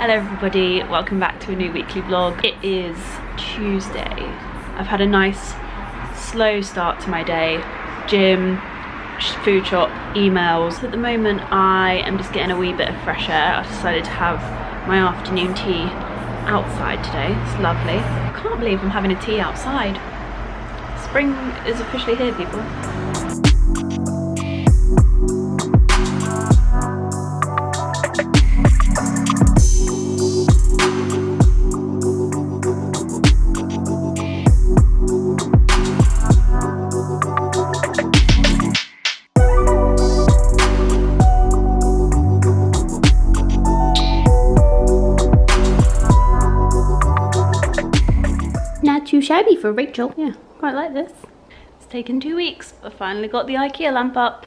Hello everybody, welcome back to a new weekly vlog. It is Tuesday. I've had a nice slow start to my day. Gym, food shop, emails. At the moment I am just getting a wee bit of fresh air. I decided to have my afternoon tea outside today. It's lovely. I can't believe I'm having a tea outside. Spring is officially here, people. Too shabby for Rachel. Yeah, quite like this. It's taken 2 weeks, but I finally got the IKEA lamp up.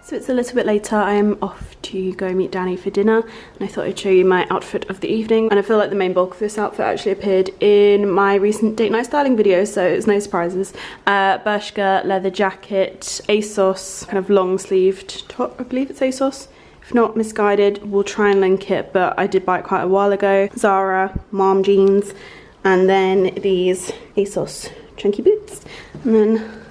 So it's a little bit later. I am off to go meet Danny for dinner, and I thought I'd show you my outfit of the evening. And I feel like the main bulk of this outfit actually appeared in my recent date night styling video, so it's no surprises. Bershka leather jacket, ASOS kind of long sleeved top, I believe it's ASOS. If not misguided, we'll try and link it, but I did buy it quite a while ago. Zara mom jeans, and then these ASOS chunky boots, and then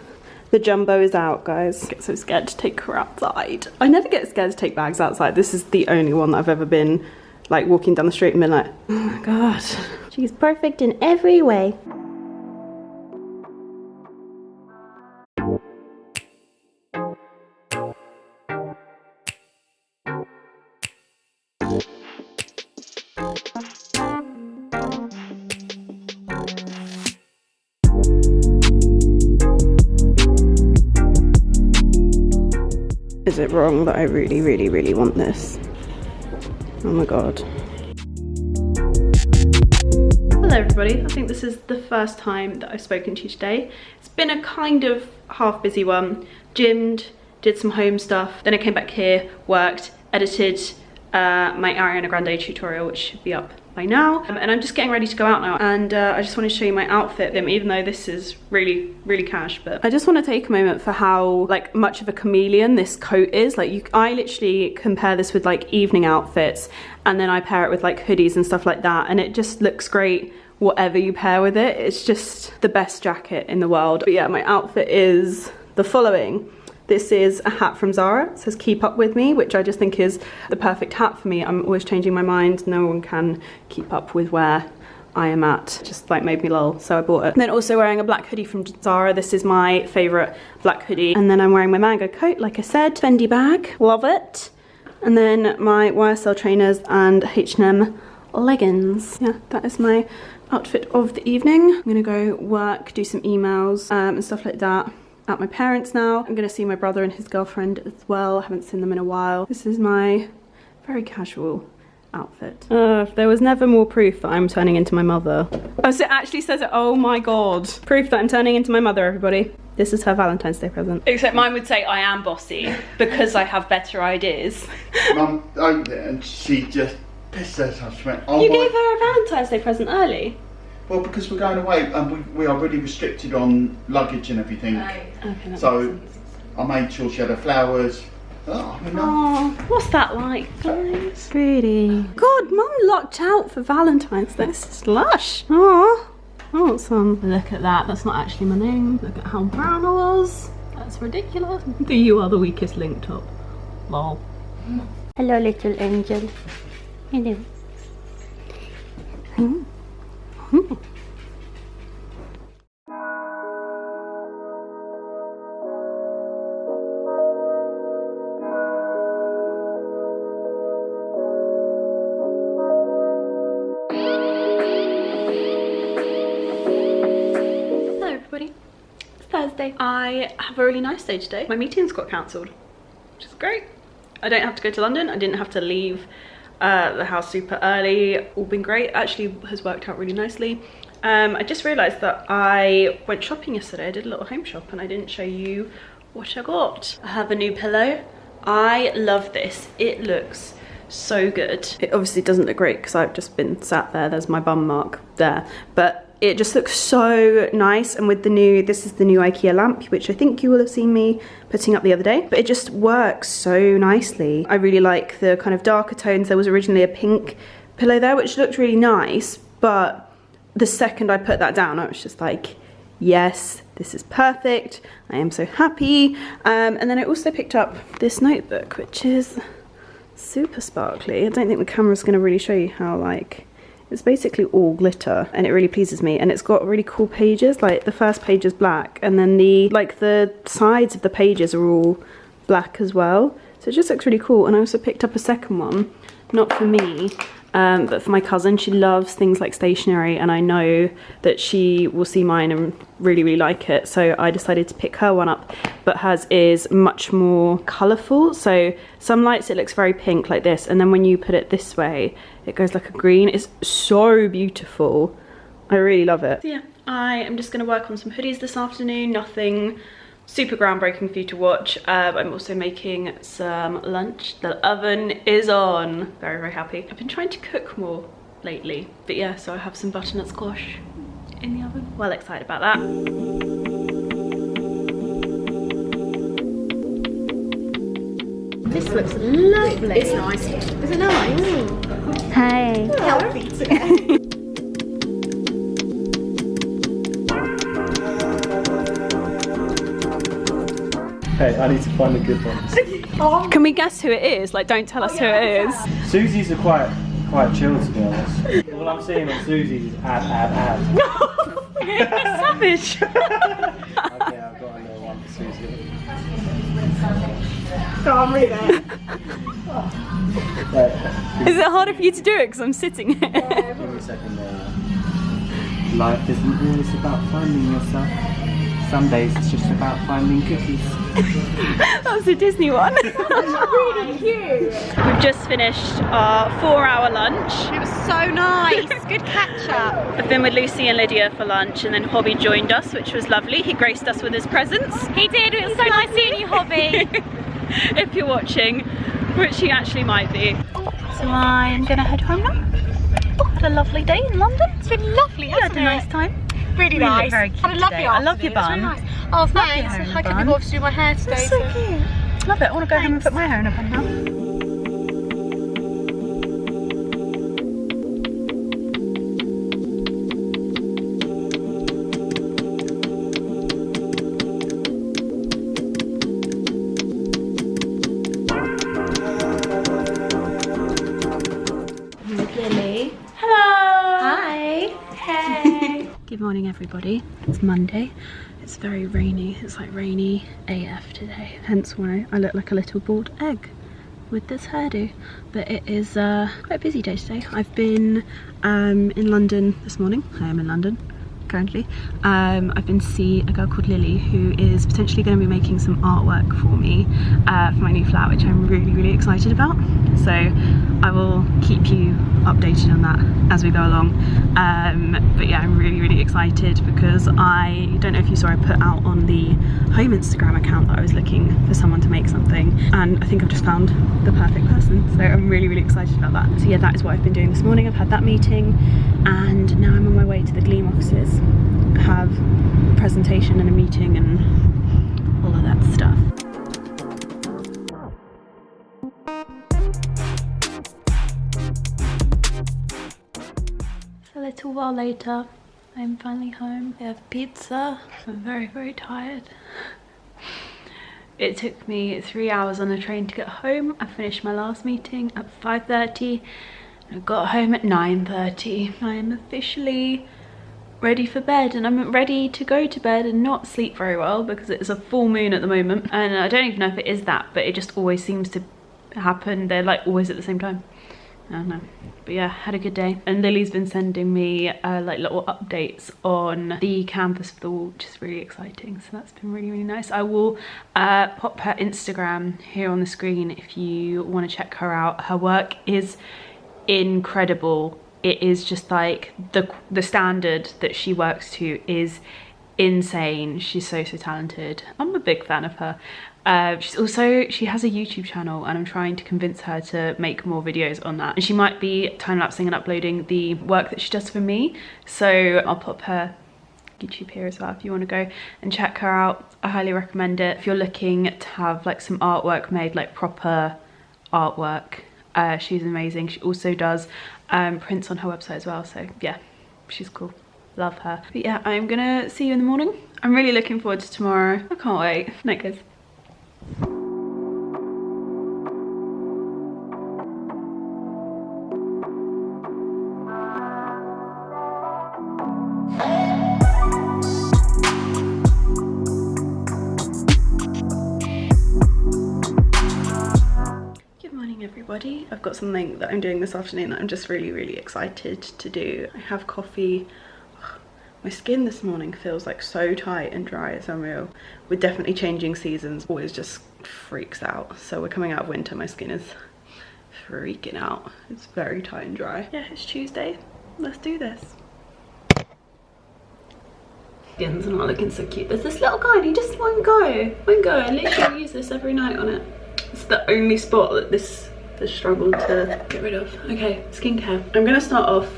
the jumbo is out, guys. I get so scared to take her outside. I never get scared to take bags outside. This is the only one that I've ever been like walking down the street and been like, oh my god, she's perfect in every way. Is it wrong that I really want this? Oh my god. Hello everybody, I think this is the first time that I've spoken to you today. It's been a kind of half busy one. Gymmed, did some home stuff, then I came back here, worked, edited my Ariana Grande tutorial, which should be up by now, and I'm just getting ready to go out now, and I just want to show you my outfit, even though this is really cash, but I just want to take a moment for how like much of a chameleon this coat is. Like I literally compare this with like evening outfits, and then I pair it with like hoodies and stuff like that, and it just looks great whatever you pair with it. It's just the best jacket in the world. But yeah, my outfit is the following. This is a hat from Zara. It says keep up with me, which I just think is the perfect hat for me. I'm always changing my mind. No one can keep up with where I am at. Just like made me lol, so I bought it. And then also wearing a black hoodie from Zara. This is my favorite black hoodie. And then I'm wearing my mango coat, like I said. Fendi bag, love it. And then my YSL trainers and H&M leggings. Yeah, that is my outfit of the evening. I'm gonna go work, do some emails and stuff like that. At my parents now. I'm gonna see my brother and his girlfriend as well. I haven't seen them in a while. This is my very casual outfit. There was never more proof that I'm turning into my mother. Oh, so it actually says it. Oh my god. Proof that I'm turning into my mother, everybody. This is her Valentine's Day present. Except mine would say I am bossy because I have better ideas. Mum opened it and she just pissed herself. She went, oh, you gave her a Valentine's Day present early? Well, because we're going away and we are really restricted on luggage and everything. Okay, so I made sure she had her flowers. Oh, what's that like, guys? Pretty. God, Mum lucked out for Valentine's Day. This is lush. Oh, I want some. Look at that. That's not actually my name. Look at how brown I was. That's ridiculous. The You Are the Weakest link top. Lol. Hello, little angel. Hello. Hello everybody, it's Thursday. I have a really nice day today. My meetings got cancelled, which is great. I don't have to go to London. I didn't have to leave the house super early. All been great. Actually has worked out really nicely. I just realised that I went shopping yesterday. I did a little home shop and I didn't show you what I got. I have a new pillow. I love this. It looks so good. It obviously doesn't look great because I've just been sat there. There's my bum mark there. But it just looks so nice. And with the new, this is the new IKEA lamp, which I think you will have seen me putting up the other day, but it just works so nicely. I really like the kind of darker tones. There was originally a pink pillow there, which looked really nice, but the second I put that down, I was just like, yes, this is perfect. I am so happy. And then I also picked up this notebook, which is super sparkly. I don't think the camera's gonna really show you how, like, it's basically all glitter, and it really pleases me. And it's got really cool pages, like the first page is black, and then the sides of the pages are all black as well. So it just looks really cool. And I also picked up a second one, not for me, but for my cousin. She loves things like stationery, and I know that she will see mine and really, really like it. So I decided to pick her one up, but hers is much more colourful. So some lights it looks very pink like this, and then when you put it this way, it goes like a green. It's so beautiful. I really love it. So yeah, I am just gonna work on some hoodies this afternoon. Nothing super groundbreaking for you to watch. I'm also making some lunch. The oven is on. Very, very happy. I've been trying to cook more lately, but yeah, so I have some butternut squash in the oven. Well excited about that. This looks lovely. It's nice. Is it nice? Hey. Healthy today. Hey, I need to find the good ones. Can we guess who it is? Like, don't tell us who it is. Susie's are quite chill, to be honest. All I'm seeing on Susie's is ad. Savage. Okay, I've got a little one for Suzie. Go on, read it. Is it harder for you to do it because I'm sitting here? Give me a second there. Life isn't always about finding yourself. Some days it's just about finding cookies. That was a Disney one. Really cute. We've just finished our 4-hour lunch. It was so nice. Good catch up. I've been with Lucy and Lydia for lunch, and then Hobby joined us, which was lovely. He graced us with his presence. He did, it was so nice seeing you, Hobby. If you're watching, which he actually might be. So I'm gonna head home now. Oh, had a lovely day in London. It's been lovely, hasn't Had a nice time. Really You look nice. very cute Had a lovely today. I love afternoon. your It was really bun. nice. Oh, thanks. hair in a I couldn't bun. be bothered to do my hair today. That's so cute. Love it. I want to go home and put my hair in a bun now. Lily. Hello. Hi. Hey. Good morning, everybody. It's Monday. It's very rainy. It's like rainy AF today. Hence why I look like a little bald egg with this hairdo. But it is quite a busy day today. I've been in London this morning. I am in London currently. I've been to see a girl called Lily who is potentially going to be making some artwork for me for my new flat, which I'm really, really excited about. So I will keep you updated on that as we go along. But yeah, I'm really, really excited because I don't know if you saw, I put out on the home Instagram account that I was looking for someone to make something, and I think I've just found the perfect person. So I'm really, really excited about that. So yeah, that is what I've been doing this morning. I've had that meeting, and now I'm on my way to the Gleam offices. I have a presentation and a meeting and all of that stuff. A little while later, I'm finally home. I have pizza. I'm very, very tired. It took me 3 hours on the train to get home. I finished my last meeting at 5:30 and I got home at 9:30. I am officially ready for bed, and I'm ready to go to bed and not sleep very well because it's a full moon at the moment, and I don't even know if it is that, but it just always seems to happen. They're like always at the same time. I don't know, but yeah, had a good day. And Lily's been sending me like little updates on the canvas for the wall, which is really exciting. So that's been really, really nice. I will pop her Instagram here on the screen if you want to check her out. Her work is incredible. It is just like the standard that she works to is insane. She's so talented. I'm a big fan of her. She has a YouTube channel, and I'm trying to convince her to make more videos on that. And she might be time-lapsing and uploading the work that she does for me. So I'll pop her YouTube here as well if you want to go and check her out. I highly recommend it. If you're looking to have like some artwork made, like proper artwork, she's amazing. She also does prints on her website as well. So yeah, she's cool. Love her. But yeah, I'm gonna see you in the morning. I'm really looking forward to tomorrow. I can't wait. Night, guys. Everybody, I've got something that I'm doing this afternoon that I'm just really excited to do. I have coffee. My skin this morning feels like so tight and dry, it's unreal. We're definitely changing seasons, always just freaks out. So we're coming out of winter, my skin is freaking out. It's very tight and dry. Yeah, it's Tuesday, let's do this. Skin's not looking so cute. There's this little guy and he just won't go. I literally use this every night on it. It's the only spot that this has struggled to get rid of. Okay, skincare. I'm gonna start off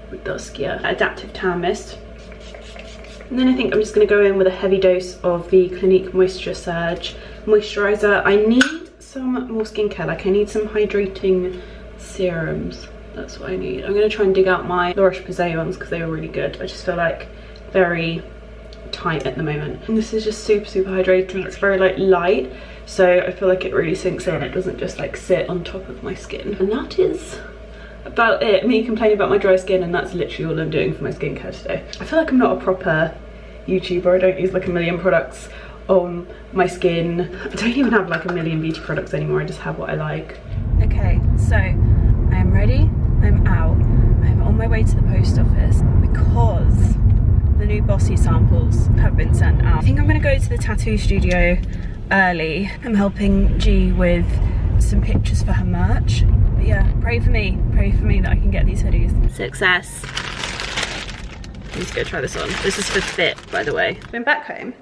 with Duskier Adaptive Tan Mist. And then I think I'm just gonna go in with a heavy dose of the Clinique Moisture Surge Moisturizer. I need some more skincare, like I need some hydrating serums. That's what I need. I'm gonna try and dig out my La Roche-Posay ones because they were really good. I just feel like very tight at the moment. And this is just super hydrating. It's very like light. So I feel like it really sinks in. It doesn't just like sit on top of my skin. And that is about it. Me complaining about my dry skin, and that's literally all I'm doing for my skincare today. I feel like I'm not a proper YouTuber. I don't use like a million products on my skin. I don't even have like a million beauty products anymore. I just have what I like. Okay, so I'm ready. I'm out. I'm on my way to the post office because the new Bossy samples have been sent out. I think I'm gonna go to the tattoo studio early. I'm helping G with some pictures for her merch. But yeah, pray for me that I can get these hoodies. Success. I need to go try this on. This is for Fit, by the way. Been back home,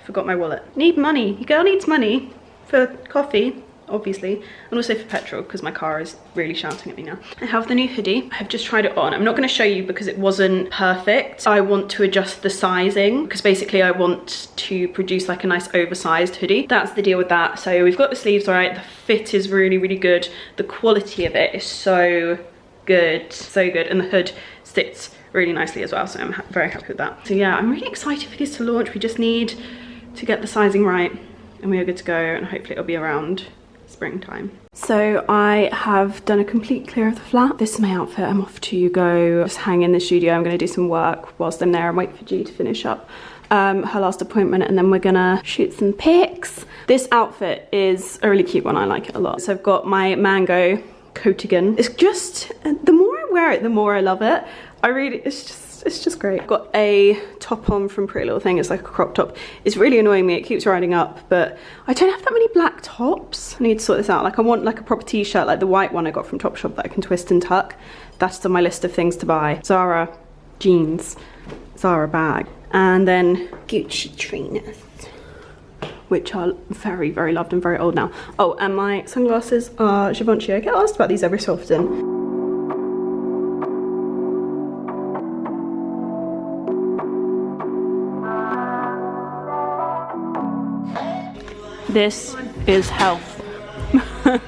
forgot my wallet. Need money. Your girl needs money for coffee, obviously, and also for petrol because my car is really shouting at me now. I have the new hoodie. I've just tried it on. I'm not going to show you because it wasn't perfect. I want to adjust the sizing because basically I want to produce like a nice oversized hoodie. That's the deal with that. So we've got the sleeves all right. The fit is really good. The quality of it is so good, and the hood sits really nicely as well, so I'm very happy with that. So yeah, I'm really excited for these to launch. We just need to get the sizing right and we are good to go, and hopefully it'll be around springtime. So I have done a complete clear of the flat. This is my outfit. I'm off to go just hang in the studio. I'm going to do some work whilst I'm there and wait for G to finish up her last appointment, and then we're gonna shoot some pics. This outfit is a really cute one. I like it a lot. So I've got my mango coatigan. It's just, the more I wear it, the more I love it. It's just great. I've got a top on from Pretty Little Thing. It's like a crop top. It's really annoying me. It keeps riding up, but I don't have that many black tops. I need to sort this out. Like I want like a proper t-shirt, like the white one I got from Topshop that I can twist and tuck. That's on my list of things to buy. Zara jeans, Zara bag, and then Gucci trainers, which are very loved and very old now. Oh, and my sunglasses are Givenchy. I get asked about these every so often. This is health. I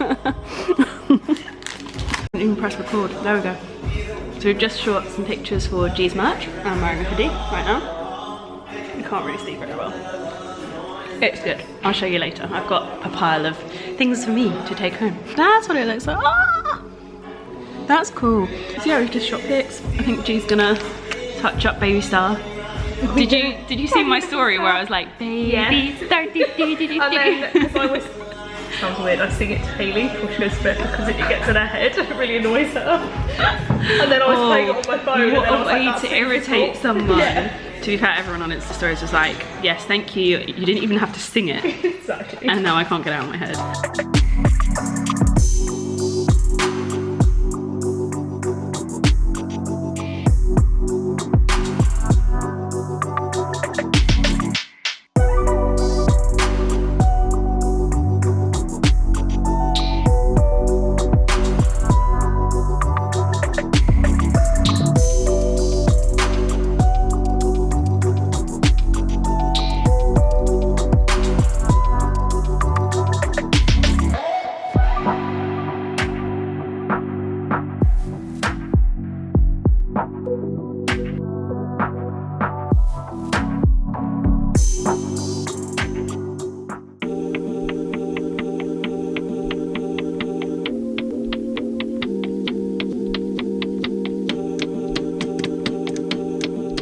didn't even press record. There we go. So we've just shot some pictures for G's merch. I'm wearing a hoodie right now. You can't really see very well. It's good. I'll show you later. I've got a pile of things for me to take home. That's what it looks like. Ah! That's cool. So yeah, we've just shot pics. I think G's gonna touch up Baby Star. Did you see my story where I was like, Baby Star, do. And then, because I was, sounds weird, I sing it to Hayley before she goes to bed because it gets in her head. It really annoys her. And then I was playing it on my phone. What a way to irritate someone. Yeah. To be fair, everyone on Insta stories was like, yes, thank you. You didn't even have to sing it. Exactly. And now I can't get it out of my head.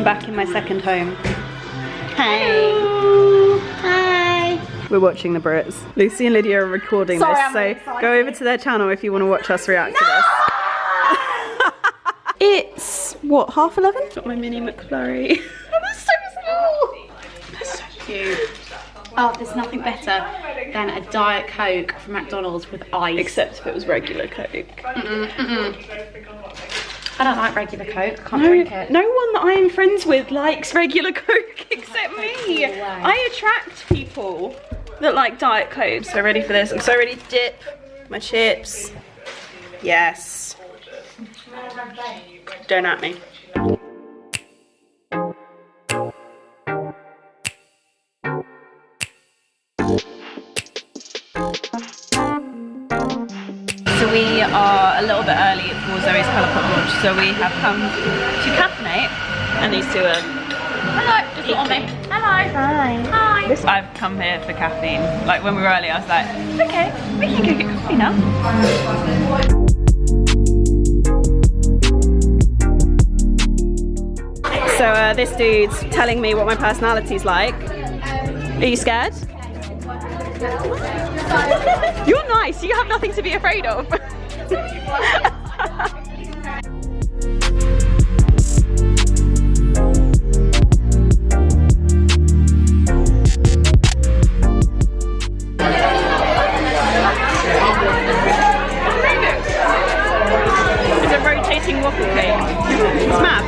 Back in my second home. Hey. Hi. We're watching the Brits. Lucy and Lydia are recording this, so go over to their channel if you want to watch us react to this. It's, what, 11:30? Got my mini McFlurry. Oh, that's so small. That's so cute. Oh, there's nothing better than a Diet Coke from McDonald's with ice. Except if it was regular Coke. I don't like regular Coke, I can't drink it. No one that I am friends with likes regular Coke except me. I attract people that like Diet Coke. So ready for this. I'm so ready to dip my chips. Yes. Don't at me. So we are a little bit early for Zoe's Colour Pop launch, so we have come to caffeinate, and these two are Hello, just on me. Hello. Hi. Hi. I've come here for caffeine. Like when we were early, I was like, okay, we can go get coffee now. So this dude's telling me what my personality's like. Are you scared? You're nice, you have nothing to be afraid of. It's a rotating waffle cake. It's mad.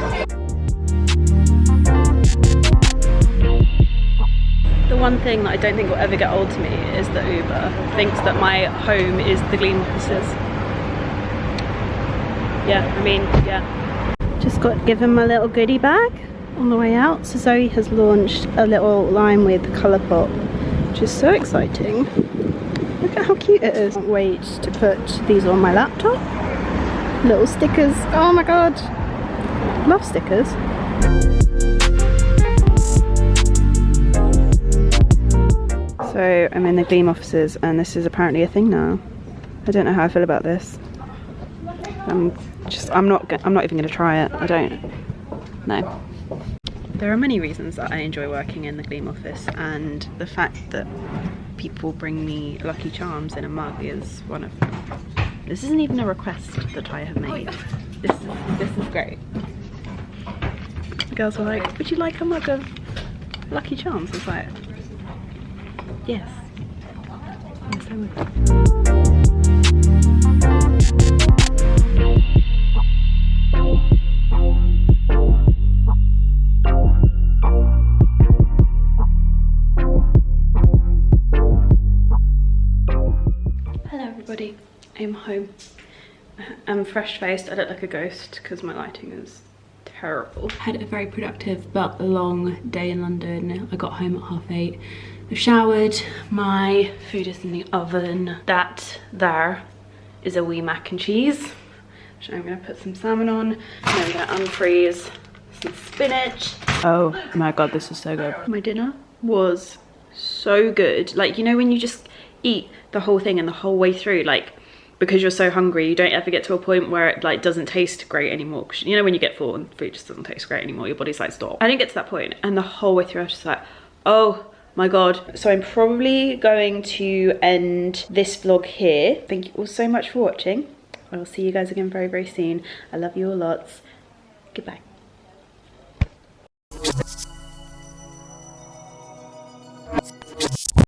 The one thing that I don't think will ever get old to me is that Uber thinks that my home is the Gleam offices. Yeah, I mean, yeah. Just got to give him my little goodie bag on the way out. So Zoe has launched a little line with Colour Pop, which is so exciting. Look at how cute it is. Can't wait to put these on my laptop. Little stickers. Oh my god. Love stickers. So I'm in the Gleam offices and this is apparently a thing now. I don't know how I feel about this. I'm not even going to try it. I don't know. There are many reasons that I enjoy working in the Gleam office, and the fact that people bring me Lucky Charms in a mug is one of them. This isn't even a request that I have made. This is great. The girls were like, would you like a mug of Lucky Charms? I was like, yes. Yes, I would. Hello everybody, I'm home. I'm fresh faced. I look like a ghost because my lighting is terrible. Had a very productive but long day in London. I got home at 8:30. I've showered, my food is in the oven. That there is a wee mac and cheese, which I'm gonna put some salmon on, and I'm gonna unfreeze some spinach. Oh my god, this is so good. My dinner was so good. Like, you know when you just eat the whole thing and the whole way through, like, because you're so hungry, you don't ever get to a point where it like doesn't taste great anymore. Cause you know when you get full and food just doesn't taste great anymore, your body's like, stop. I didn't get to that point, and the whole way through I was just like, oh my god. So I'm probably going to end this vlog here. Thank you all so much for watching. I will see you guys again very, very soon. I love you all lots. Goodbye.